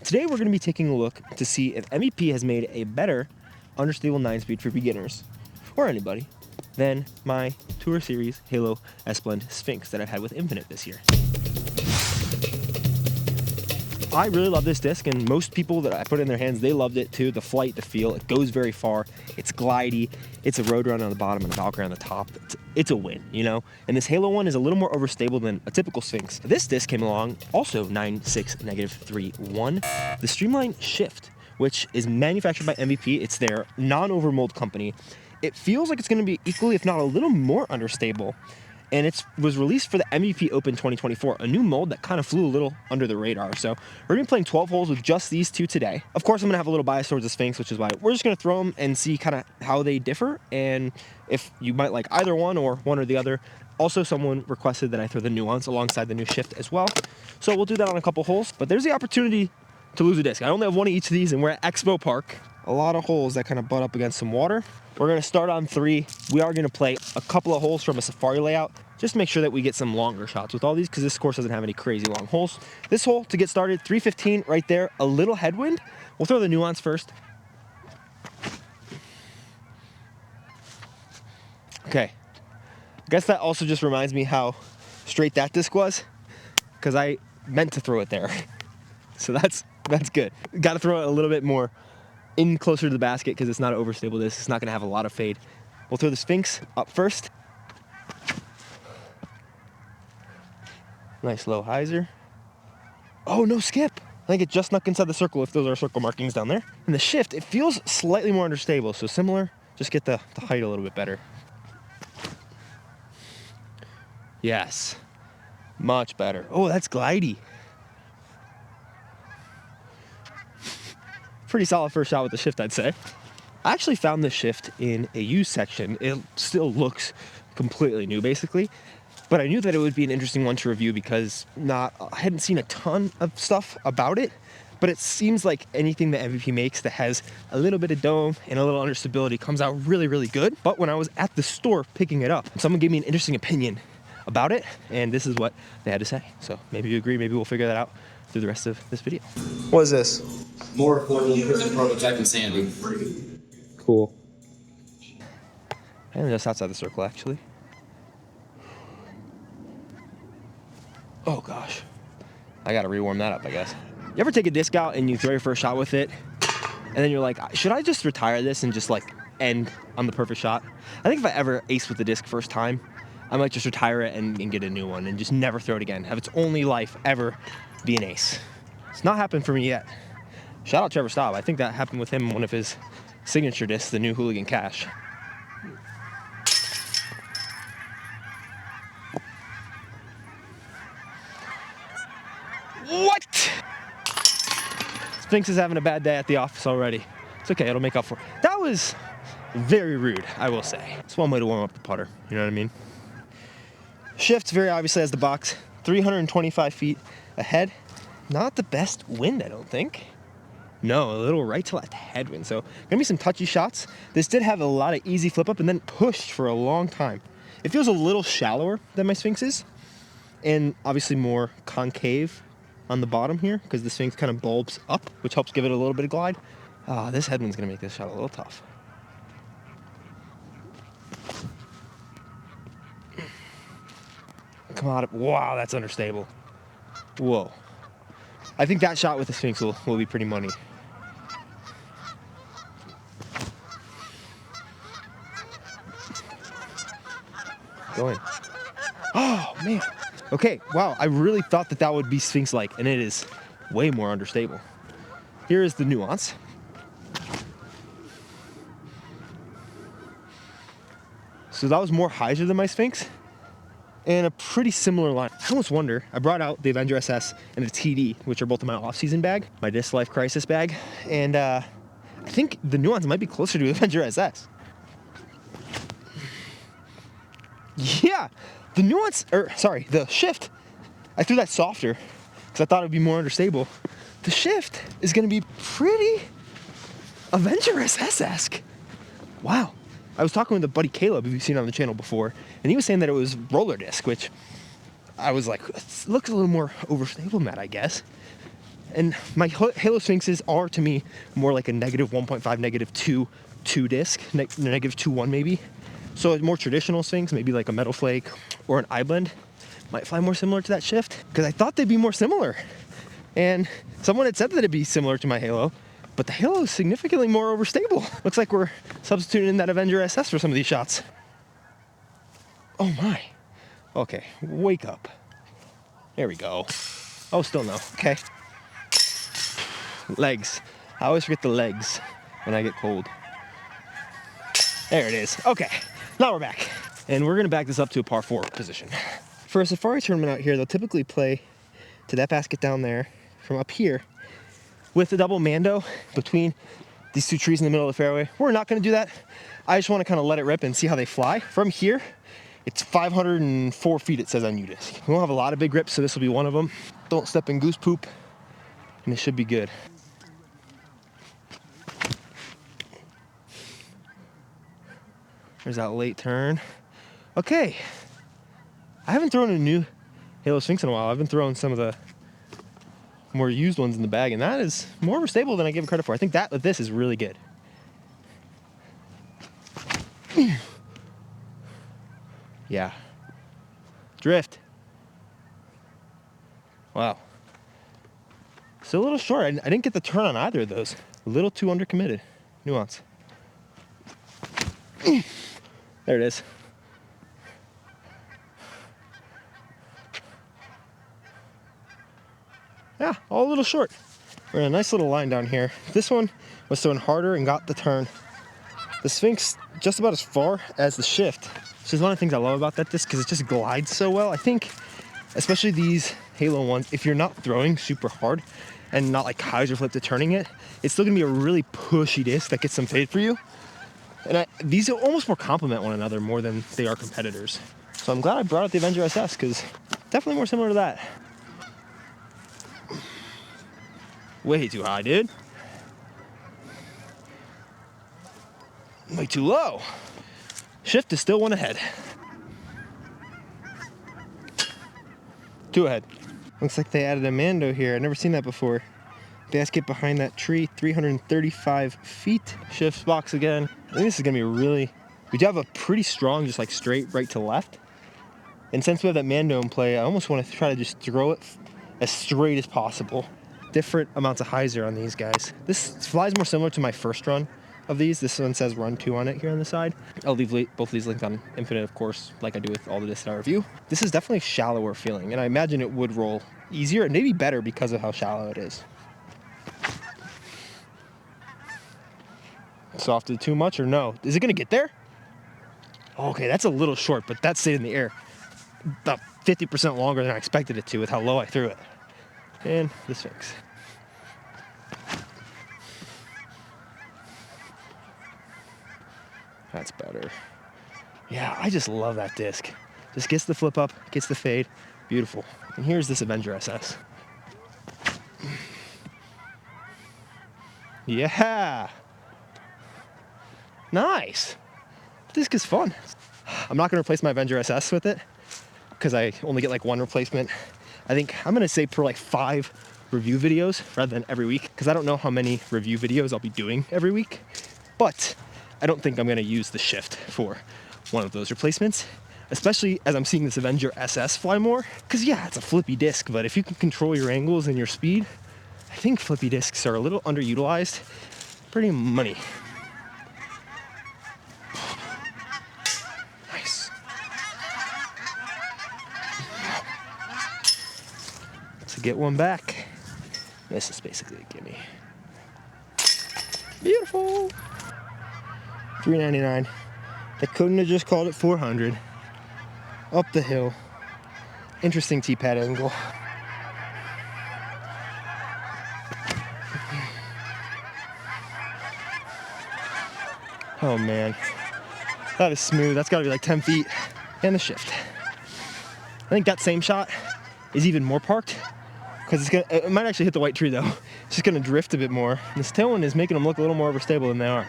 Today we're going to be taking a look to see if MVP has made a better understable 9-speed for beginners, or anybody, than my Tour Series Halo S-Blend Sphinx that I've had with Infinite this year. I really love this disc, and most people that I put it in their hands, they loved it too. The flight, the feel, it goes very far, it's glidey, it's a road run on the bottom and a Valkyrie on the top. It's a win, you know? And this Halo one is a little more overstable than a typical Sphinx. This disc came along, also 9.6-3.1, the Streamline Shift, which is manufactured by MVP. It's their non-overmold company. It feels like it's gonna be equally, if not a little more understable. And it was released for the MVP Open 2024, a new mold that kind of flew a little under the radar. So we're gonna be playing 12 holes with just these two today. Of course, I'm gonna have a little bias towards the Sphinx, which is why we're just gonna throw them and see kind of how they differ, and if you might like either one or one or the other. Also, someone requested that I throw the Nuance alongside the new Shift as well. So we'll do that on a couple holes, but there's the opportunity to lose a disc. I only have one of each of these, and we're at Expo Park. A lot of holes that kind of butt up against some water. We're gonna start on 3. We are gonna play a couple of holes from a safari layout, just to make sure that we get some longer shots with all these, because this course doesn't have any crazy long holes. This hole, to get started, 315 right there, a little headwind. We'll throw the Nuance first. Okay, I guess that also just reminds me how straight that disc was, because I meant to throw it there. So that's good. Got to throw it a little bit more in closer to the basket, because it's not an overstable disc. It's not gonna have a lot of fade. We'll throw the Sphinx up first. Nice low hyzer. Oh, no skip. I think it just snuck inside the circle, if those are circle markings down there. And the Shift, it feels slightly more understable, so similar, just get the height a little bit better. Yes, much better. Oh, that's glidey. Pretty solid first shot with the Shift, I'd say. I actually found the Shift in a used section. It still looks completely new, basically. But I knew that it would be an interesting one to review because I hadn't seen a ton of stuff about it, but it seems like anything that MVP makes that has a little bit of dome and a little understability comes out really, really good. But when I was at the store picking it up, someone gave me an interesting opinion about it, and this is what they had to say. So maybe you agree, maybe we'll figure that out through the rest of this video. What is this? More affordable Christian prototype and Sandy. Cool. And just outside the circle, actually. Oh gosh, I gotta rewarm that up, I guess. You ever take a disc out and you throw your first shot with it, and then you're like, should I just retire this and just like end on the perfect shot? I think if I ever ace with the disc first time, I might just retire it and get a new one and just never throw it again. Have its only life ever be an ace. It's not happened for me yet. Shout out Trevor Staub. I think that happened with him in one of his signature discs, the new Hooligan Cash. What? Sphinx is having a bad day at the office already. It's okay, it'll make up for it. That was very rude, I will say. It's one way to warm up the putter, you know what I mean? Shift very obviously has the box, 325 feet ahead. Not the best wind, I don't think. No, a little right to left headwind, so gonna be some touchy shots. This did have a lot of easy flip up and then pushed for a long time. It feels a little shallower than my Sphinx is, and obviously more concave on the bottom here, because the Sphinx kind of bulbs up, which helps give it a little bit of glide. This headwind's gonna make this shot a little tough. Come on, wow, that's understable. Whoa. I think that shot with the Sphinx will be pretty money. Going. Oh, man. Okay, wow, I really thought that would be Sphinx-like, and it is way more understable. Here is the Nuance. So that was more hyzer than my Sphinx, and a pretty similar line. I almost wonder, I brought out the Avenger SS and the TD, which are both in my off-season bag, my Disc Life Crisis bag, and I think the Nuance might be closer to Avenger SS. Yeah, the Nuance, the Shift, I threw that softer because I thought it would be more understable. The Shift is gonna be pretty Avenger SS-esque. Wow. I was talking with a buddy Caleb, who you've seen on the channel before, and he was saying that it was roller disc, which I was like, it looks a little more overstable than that, I guess. And my Halo Sphinxes are, to me, more like a negative 1.5, negative 2 disc, negative 2.1 maybe. So a more traditional Sphinx, maybe like a Metal Flake or an iBlend, might fly more similar to that shift, because I thought they'd be more similar. And someone had said that it'd be similar to my Halo, but the Halo is significantly more overstable. Looks like we're substituting in that Avenger SS for some of these shots. Oh my. Okay, wake up. There we go. Oh, still no. Okay. Legs. I always forget the legs when I get cold. There it is. Okay, now we're back. And we're gonna back this up to a par 4 position. For a Safari tournament out here, they'll typically play to that basket down there from up here with a double Mando between these 2 trees in the middle of the fairway. We're not gonna do that. I just wanna kind of let it rip and see how they fly. From here, it's 504 feet, it says on UDisc. We won't have a lot of big rips, so this will be one of them. Don't step in goose poop, and it should be good. There's that late turn. Okay. I haven't thrown a new Halo Sphinx in a while. I've been throwing some of the more used ones in the bag, and that is more stable than I give it credit for. I think that with this is really good. Yeah. Drift. Wow. Still a little short. I didn't get the turn on either of those. A little too undercommitted. Nuance. There it is. Yeah, all a little short. We're in a nice little line down here. This one was throwing harder and got the turn. The Sphinx just about as far as the shift, which is one of the things I love about that disc, because it just glides so well. I think, especially these Halo ones, if you're not throwing super hard and not like Kaiser flip to turning it, it's still gonna be a really pushy disc that gets some fade for you. And these almost more complement one another more than they are competitors. So I'm glad I brought out the Avenger SS, because definitely more similar to that. Way too high, dude. Way too low. Shift is still 1 ahead. 2 ahead. Looks like they added a Mando here. I've never seen that before. Basket behind that tree, 335 feet. Shifts box again. I think this is gonna be really, we do have a pretty strong, just like straight right to left. And since we have that Mando in play, I almost want to try to just throw it as straight as possible. Different amounts of hyzer on these guys. This flies more similar to my first run of these. This one says run 2 on it here on the side. I'll leave both of these linked on Infinite, of course, like I do with all the discs I review. This is definitely shallower feeling, and I imagine it would roll easier and maybe better because of how shallow it is. Softed too much or no? Is it gonna get there? Okay, that's a little short, but that stayed in the air about 50% longer than I expected it to with how low I threw it. And the Sphinx. That's better. Yeah, I just love that disc. Just gets the flip up, gets the fade. Beautiful. And here's this Avenger SS. Yeah. Nice. Disc is fun. I'm not gonna replace my Avenger SS with it because I only get like 1 replacement. I think I'm gonna say per like 5 review videos rather than every week, because I don't know how many review videos I'll be doing every week, but I don't think I'm gonna use the shift for one of those replacements, especially as I'm seeing this Avenger SS fly more, because yeah, it's a flippy disc, but if you can control your angles and your speed, I think flippy discs are a little underutilized. Pretty money. Nice. To get one back. This is basically a gimme. Beautiful. $3.99. They couldn't have just called it 400. Up the hill. Interesting tee-pad angle. Oh man, that is smooth. That's gotta be like 10 feet. And the shift. I think that same shot is even more parked, because it might actually hit the white tree though. It's just gonna drift a bit more. And this tailwind is making them look a little more overstable than they are.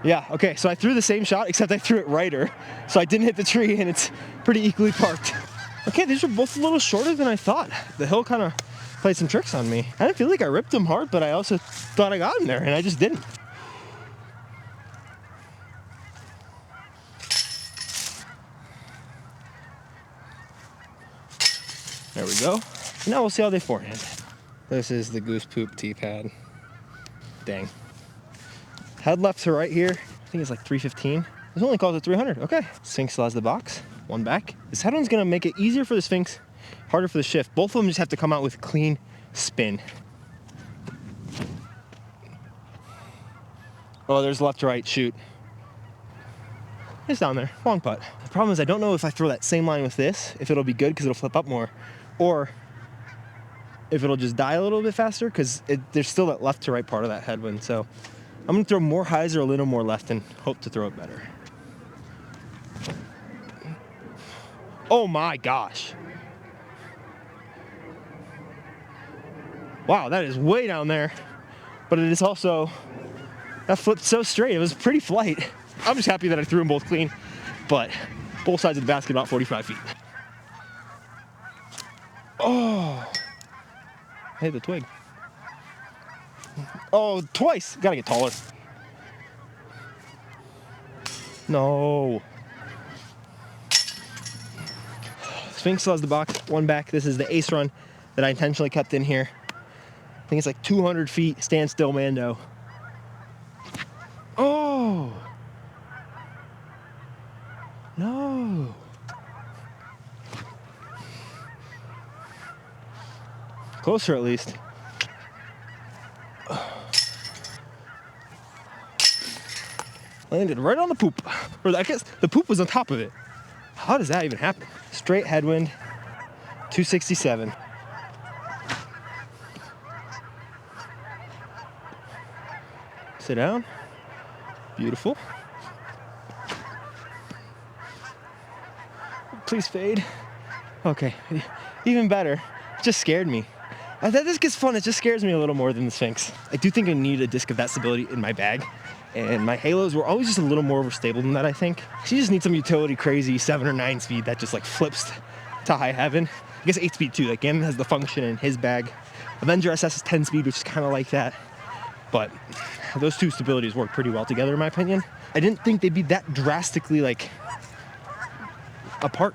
Yeah, okay, so I threw the same shot, except I threw it righter. So I didn't hit the tree, and it's pretty equally parked. Okay, these were both a little shorter than I thought. The hill kind of played some tricks on me. I didn't feel like I ripped them hard, but I also thought I got them there, and I just didn't. There we go. Now we'll see how they forehand. This is the goose poop tee pad. Dang. Head left to right here. I think it's like 315. This only calls it 300. Okay. Sphinx still has the box. One back. This headwind's gonna make it easier for the Sphinx, harder for the shift. Both of them just have to come out with clean spin. Oh, there's left to right. Shoot. It's down there. Long putt. The problem is I don't know if I throw that same line with this, if it'll be good because it'll flip up more, or if it'll just die a little bit faster because there's still that left to right part of that headwind. So I'm gonna throw more highs or a little more left and hope to throw it better. Oh my gosh. Wow, that is way down there. But it is also, that flipped so straight. It was pretty flight. I'm just happy that I threw them both clean, but both sides of the basket about 45 feet. Oh, I hit the twig. Oh, twice. Gotta get taller. No. Sphinx still has the box, one back. This is the ace run that I intentionally kept in here. I think it's like 200 feet, standstill Mando. Oh. No. Closer at least. Landed right on the poop. Or I guess the poop was on top of it. How does that even happen? Straight headwind, 267. Sit down. Beautiful. Please fade. Okay, even better. It just scared me. That disc is fun, it just scares me a little more than the Sphinx. I do think I need a disc of that stability in my bag. And my halos were always just a little more overstable than that, I think. So you just need some utility crazy 7 or 9 speed that just like flips to high heaven. I guess 8 speed too, like Gannon has the function in his bag. Avenger SS is 10 speed, which is kind of like that. But those two stabilities work pretty well together in my opinion. I didn't think they'd be that drastically like apart.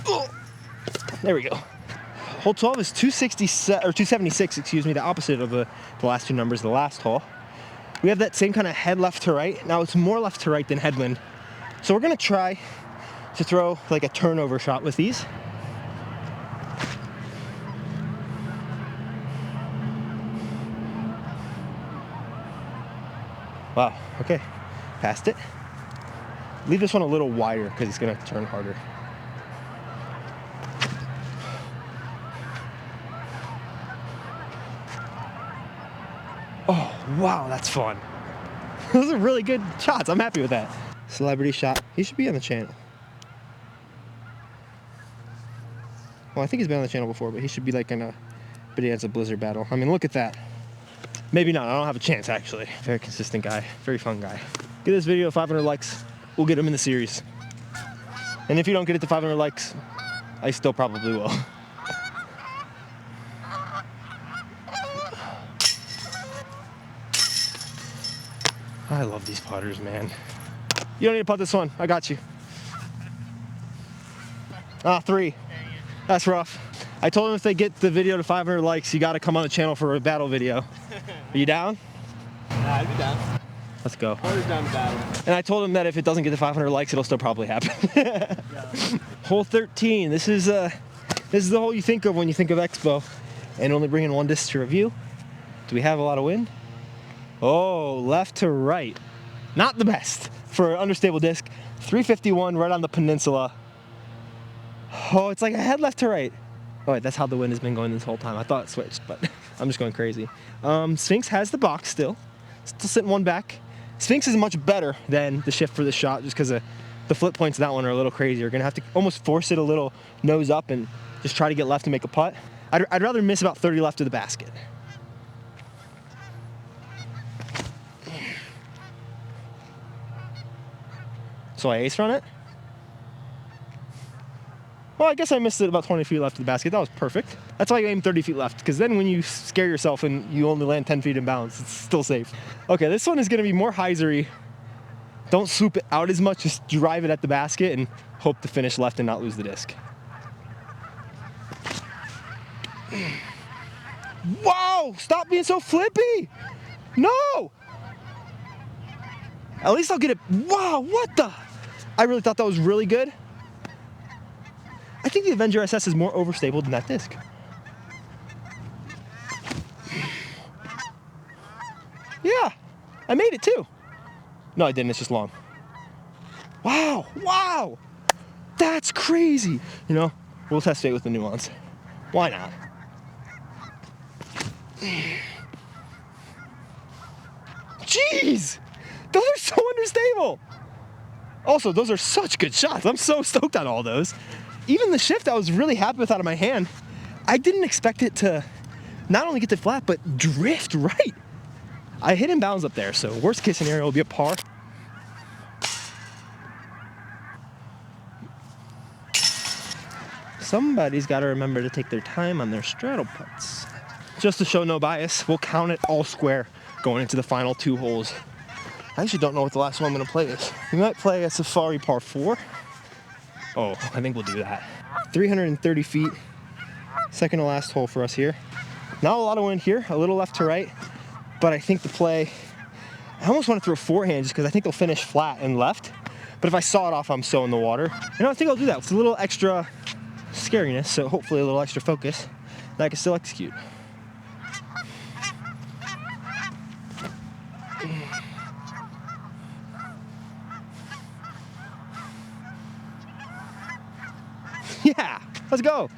Oh, there we go. Hole 12 is 276, excuse me, the opposite of the last two numbers, the last hole. We have that same kind of head left to right. Now it's more left to right than headwind. So we're gonna try to throw like a turnover shot with these. Wow, okay, passed it. Leave this one a little wider because it's gonna turn harder. Oh, wow, that's fun. Those are really good shots. I'm happy with that. Celebrity shot. He should be on the channel. Well, I think he's been on the channel before, but he should be like in a Bodanza Blizzard battle. I mean, look at that. Maybe not. I don't have a chance, actually. Very consistent guy. Very fun guy. Get this video 500 likes. We'll get him in the series. And if you don't get it to 500 likes, I still probably will. I love these putters, man. You don't need to putt this one. I got you. Ah, 3. That's rough. I told him if they get the video to 500 likes, you got to come on the channel for a battle video. Are you down? Nah, I'd be down. Let's go. Putter's down to battle. And I told him that if it doesn't get to 500 likes, it'll still probably happen. Hole 13. This is the hole you think of when you think of Expo, and only bringing one disc to review. Do we have a lot of wind? Oh, left to right. Not the best for an understable disc. 351 right on the peninsula. Oh, it's like a head left to right. Oh, wait, that's how the wind has been going this whole time. I thought it switched, but I'm just going crazy. Sphinx has the box still sitting one back. Sphinx is much better than the shift for this shot just because the flip points of that one are a little crazy. You're gonna have to almost force it a little nose up and just try to get left to make a putt. I'd rather miss about 30 left of the basket. So I ace run it. Well, I guess I missed it about 20 feet left of the basket. That was perfect. That's why you aim 30 feet left, because then when you scare yourself and you only land 10 feet in bounds, it's still safe. Okay, this one is going to be more hyzery. Don't swoop it out as much. Just drive it at the basket and hope to finish left and not lose the disc. Wow! Stop being so flippy! No! At least I'll get it. Wow, what the? I really thought that was really good. I think the Avenger SS is more overstable than that disc. Yeah, I made it too. No, I didn't, it's just long. Wow, wow! That's crazy! You know, we'll test fate with the nuance. Why not? Jeez! Those are so understable! Also, those are such good shots. I'm so stoked on all those. Even the shift, I was really happy with out of my hand. I didn't expect it to not only get to flat, but drift right. I hit in bounds up there, so worst case scenario will be a par. Somebody's got to remember to take their time on their straddle putts. Just to show no bias, we'll count it all square going into the final 2 holes. I actually don't know what the last one I'm going to play is. We might play a Safari par 4. Oh, I think we'll do that. 330 feet, second to last hole for us here. Not a lot of wind here, a little left to right, but I think the play, I almost want to throw forehand just because I think they'll finish flat and left. But if I saw it off, I'm so in the water. You know, I think I'll do that. It's a little extra scariness, so hopefully a little extra focus that I can still execute. Yeah, let's go.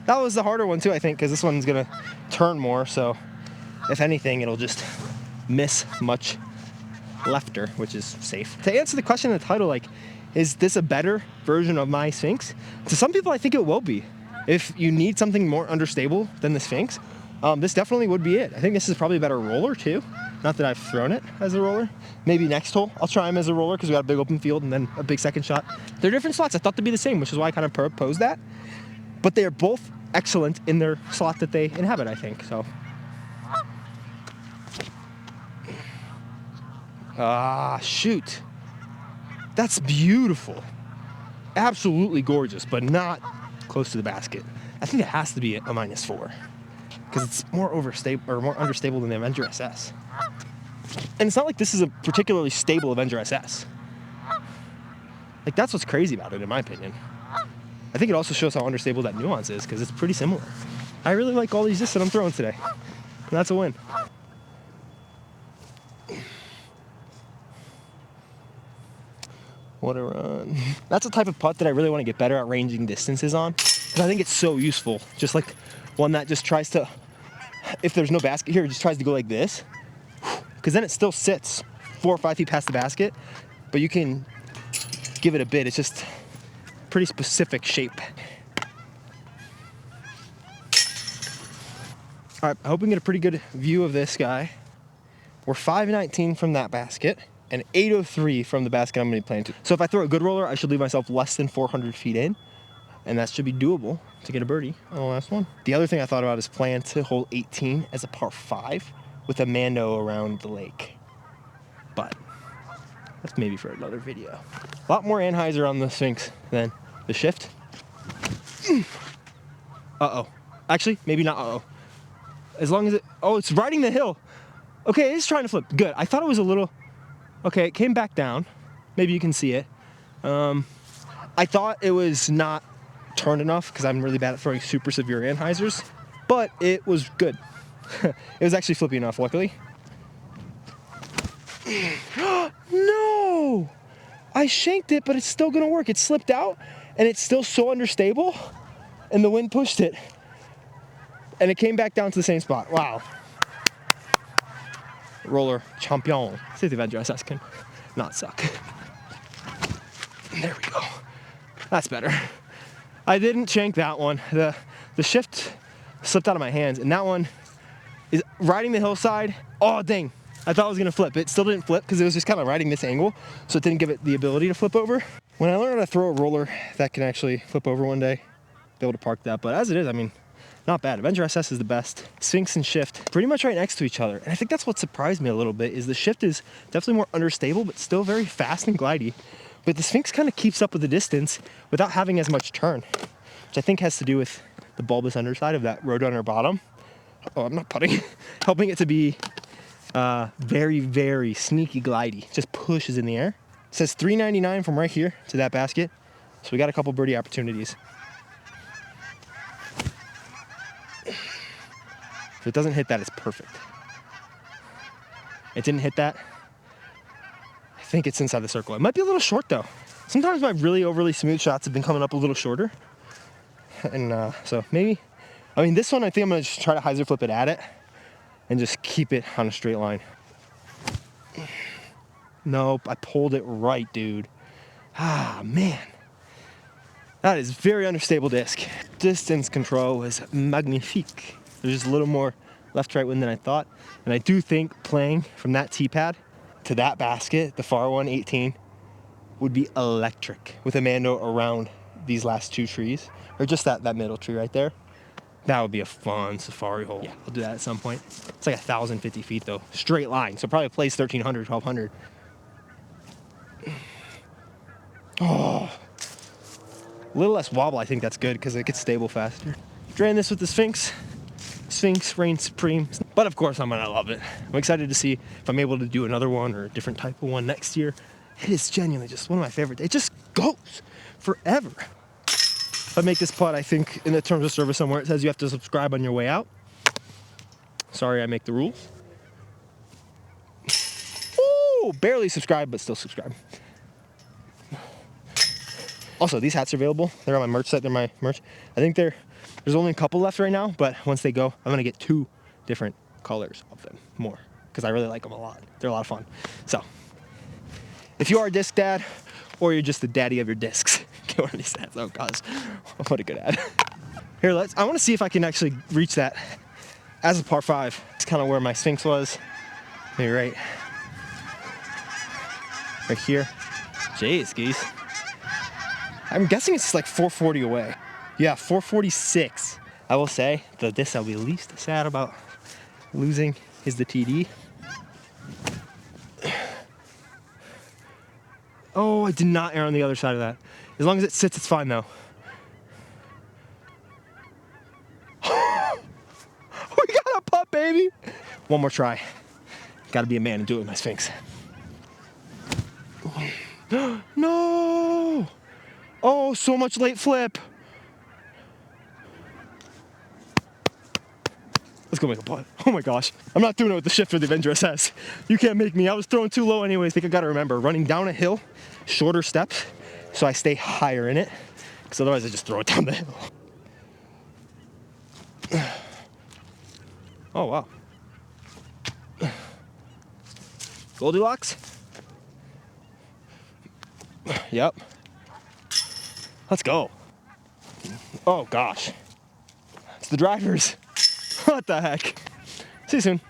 That was the harder one too, I think, because this one's gonna turn more, so if anything, it'll just miss much lefter, which is safe. To answer the question in the title, like, is this a better version of my Sphinx? To some people, I think it will be. If you need something more understable than the Sphinx, this definitely would be it. I think this is probably a better roller too. Not that I've thrown it as a roller. Maybe next hole, I'll try him as a roller because we got a big open field and then a big second shot. They're different slots. I thought they'd be the same, which is why I kind of proposed that. But they are both excellent in their slot that they inhabit, I think, so. Ah, shoot. That's beautiful. Absolutely gorgeous, but not close to the basket. I think it has to be a -4 because it's more overstable or more understable than the Avenger SS. And it's not like this is a particularly stable Avenger SS. Like, that's what's crazy about it, in my opinion. I think it also shows how understable that nuance is because it's pretty similar. I really like all these discs that I'm throwing today. And that's a win. What a run. That's a type of putt that I really want to get better at ranging distances on, because I think it's so useful. Just like one that just tries to, if there's no basket here, it just tries to go like this, because then it still sits 4 or 5 feet past the basket, but you can give it a bit. It's just pretty specific shape. All right, I hope we can get a pretty good view of this guy. We're 519 from that basket and 803 from the basket I'm going to be playing to. So if I throw a good roller, I should leave myself less than 400 feet in, and that should be doable to get a birdie on the last one. The other thing I thought about is playing to hole 18 as a par 5 with a Mando around the lake. But that's maybe for another video. A lot more Anheuser on the Sphinx than the shift. Uh-oh. Actually, maybe not uh-oh. As long as it, oh, it's riding the hill. Okay, it is trying to flip. Good. I thought it was a little, okay, it came back down. Maybe you can see it. I thought it was not turned enough because I'm really bad at throwing super severe Anheisers, but it was good. It was actually flippy enough, luckily. No! I shanked it, but it's still gonna work. It slipped out, and it's still so understable, and the wind pushed it, and it came back down to the same spot. Wow. Roller champion. See if the Avenger SS can not suck. There we go. That's better. I didn't shank that one. The shift slipped out of my hands, and that one is riding the hillside. Oh, dang. I thought it was gonna flip. It still didn't flip because it was just kind of riding this angle, so it didn't give it the ability to flip over. When I learned how to throw a roller that can actually flip over one day, be able to park that. But as it is, I mean, not bad. Avenger SS is the best. Sphinx and Shift pretty much right next to each other. And I think that's what surprised me a little bit is the Shift is definitely more understable, but still very fast and glidey. But the Sphinx kind of keeps up with the distance without having as much turn, which I think has to do with the bulbous underside of that Roadrunner bottom. Oh, I'm not putting, helping it to be very, very sneaky glidey. Just pushes in the air. It says $3.99 from right here to that basket. So we got a couple birdie opportunities. If it doesn't hit that, it's perfect. It didn't hit that. I think it's inside the circle. It might be a little short though. Sometimes my really overly smooth shots have been coming up a little shorter. And so maybe, I mean, this one, I think I'm gonna just try to hyzer flip it at it and just keep it on a straight line. Nope, I pulled it right, dude. Ah, man. That is very unstable disc. Distance control is magnifique. There's just a little more left-right wind than I thought. And I do think playing from that tee pad to that basket, the far one, 18, would be electric with a Mando around these last two trees, or just that middle tree right there. That would be a fun safari hole. Yeah, I'll do that at some point. It's like 1,050 feet though, straight line. So probably plays 1,300, 1,200. Oh, a little less wobble, I think that's good because it gets stable faster. Drain this with the Sphinx. Sphinx reigns supreme. But of course I'm gonna love it. I'm excited to see if I'm able to do another one or a different type of one next year. It is genuinely just one of my favorites. It just goes forever. If I make this putt, I think in the terms of service somewhere, it says you have to subscribe on your way out. Sorry, I make the rules. Ooh, barely subscribe, but still subscribe. Also, these hats are available. They're on my merch site. They're my merch. I think there's only a couple left right now, but once they go, I'm gonna get 2 different colors of them more because I really like them a lot. They're a lot of fun. So, if you are a disc dad or you're just the daddy of your discs, get one of these hats. Oh gosh, what a good ad. Here, I want to see if I can actually reach that as a par 5. It's kind of where my Sphinx was. Maybe right here. Jeez, geese. I'm guessing it's like 440 away. Yeah, 446. I will say the disc I'll be least sad about losing is the TD. Oh, I did not err on the other side of that. As long as it sits, it's fine though. We got a putt, baby. One more try. Gotta be a man and do it with my Sphinx. No! Oh, so much late flip. Let's go make a putt. Oh my gosh. I'm not doing it with the Shift or the Avenger SS. You can't make me. I was throwing too low anyways. I think I gotta remember, running down a hill, shorter steps, so I stay higher in it, because otherwise I just throw it down the hill. Oh, wow. Goldilocks? Yep. Let's go. Oh gosh. It's the drivers. What the heck? See you soon.